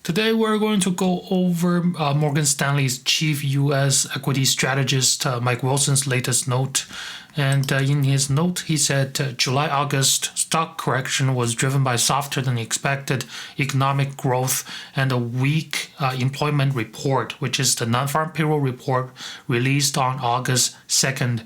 Today we're going to go over Morgan Stanley's chief U.S. equity strategist Mike Wilson's latest note. And in his note, he said July-August stock correction was driven by softer than expected economic growth and a weak employment report, which is the non-farm payroll report released on August 2nd.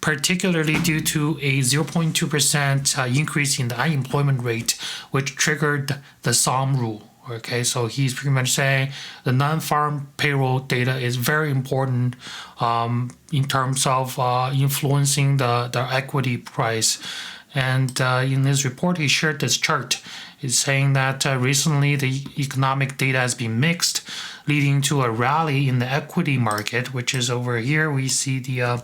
Particularly due to a 0.2% increase in the unemployment rate, which triggered the SOM rule. Okay, so he's pretty much saying the non-farm payroll data is very important in terms of influencing the equity price. And in his report, he shared this chart. It's saying that recently the economic data has been mixed, leading to a rally in the equity market, which is over here. We see the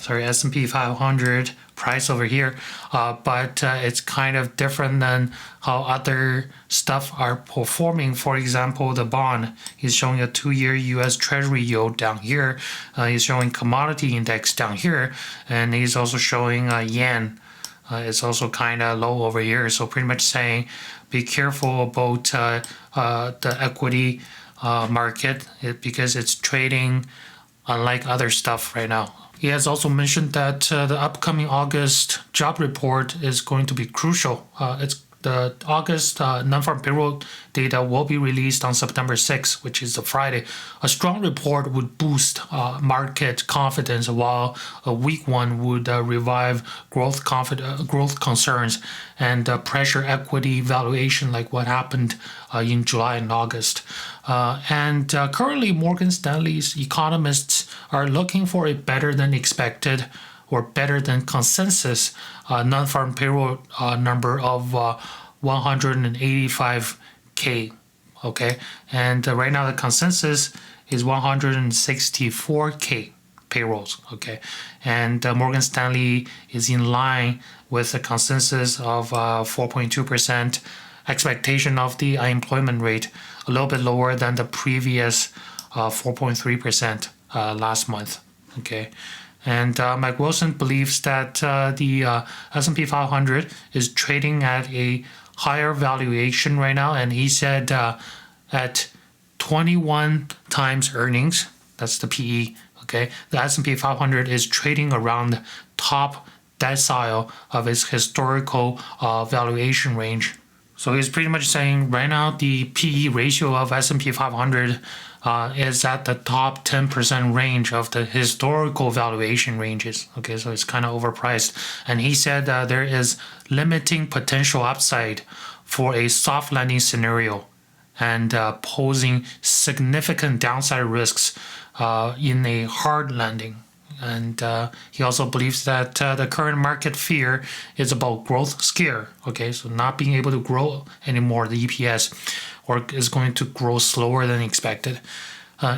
S&P 500 price over here, but it's kind of different than how other stuff are performing. For example, the bond is showing a 2-year U.S. Treasury yield down here. He's showing commodity index down here, and he's also showing yen. It's also kind of low over here. So pretty much saying, be careful about the equity market because it's trading unlike other stuff right now. He has also mentioned that the upcoming August job report is going to be crucial. The August non-farm payroll data will be released on September 6th, which is the Friday. A strong report would boost market confidence, while a weak one would revive growth concerns and pressure equity valuation, like what happened in July and August. Currently, Morgan Stanley's economists are looking for a better than expected or better than consensus non-farm payroll number of 185K. Okay, and right now the consensus is 164K payrolls. Okay, and Morgan Stanley is in line with the consensus of 4.2% expectation of the unemployment rate, a little bit lower than the previous 4.3% last month. Okay. And Mike Wilson believes that the S&P 500 is trading at a higher valuation right now. And he said at 21 times earnings, that's the PE, okay, the S&P 500 is trading around top decile of its historical valuation range. So he's pretty much saying right now the PE ratio of S&P 500 is at the top 10% range of the historical valuation ranges. Okay, so it's kind of overpriced. And he said there is limiting potential upside for a soft landing scenario and posing significant downside risks in a hard landing. And he also believes that the current market fear is about growth scare. Okay, so not being able to grow anymore, the EPS, or is going to grow slower than expected.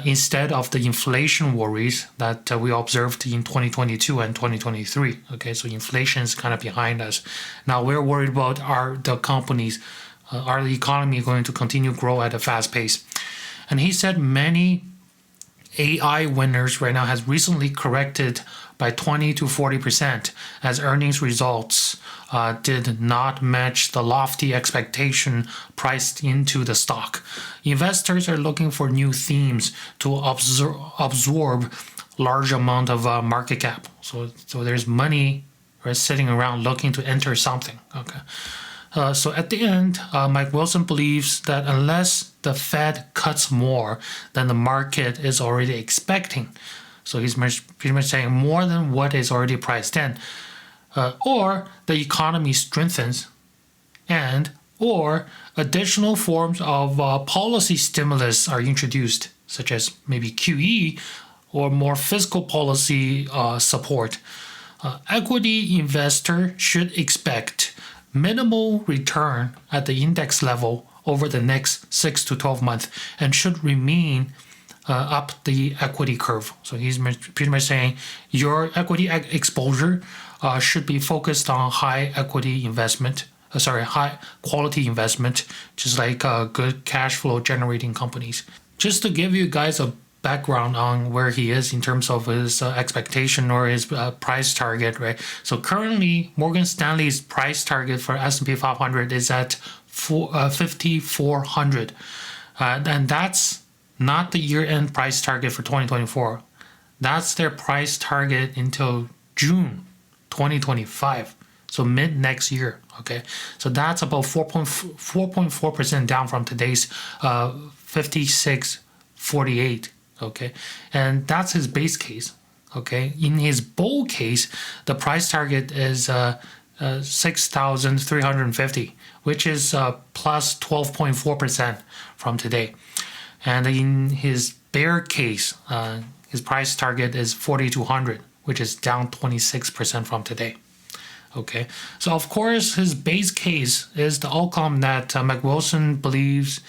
Instead of the inflation worries that we observed in 2022 and 2023. Okay, so inflation is kind of behind us. Now we're worried about are the economy going to continue to grow at a fast pace? And he said many AI winners right now has recently corrected by 20 to 40% as earnings results did not match the lofty expectation priced into the stock. Investors are looking for new themes to absorb large amount of market cap. So there's money sitting around looking to enter something. Okay. So at the end, Mike Wilson believes that unless the Fed cuts more than the market is already expecting, so he's pretty much saying more than what is already priced in, or the economy strengthens, or additional forms of policy stimulus are introduced, such as maybe QE or more fiscal policy support, equity investor should expect minimal return at the index level over the next 6 to 12 months and should remain up the equity curve. So he's pretty much saying your equity exposure should be focused on high quality investment, just like good cash flow generating companies. Just to give you guys a background on where he is in terms of his expectation or his price target, right? So currently, Morgan Stanley's price target for S&P 500 is at 5,400. And that's not the year-end price target for 2024. That's their price target until June 2025. So mid next year. Okay. So that's about 4.4% down from today's 56.48. Okay. And that's his base case. Okay. In his bull case, the price target is 6,350, which is plus 12.4% from today. And in his bear case, his price target is 4,200, which is down 26% from today. Okay, so of course his base case is the outcome that McWilson believes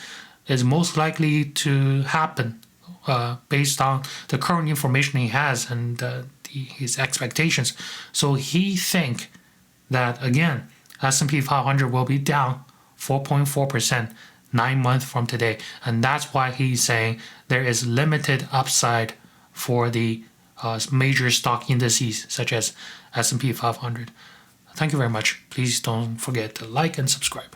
is most likely to happen based on the current information he has and his expectations. So he think that again S&P 500 will be down 4.4% 9 months from today, and that's why he's saying there is limited upside for the major stock indices such as S&P 500. Thank you very much. Please don't forget to like and subscribe.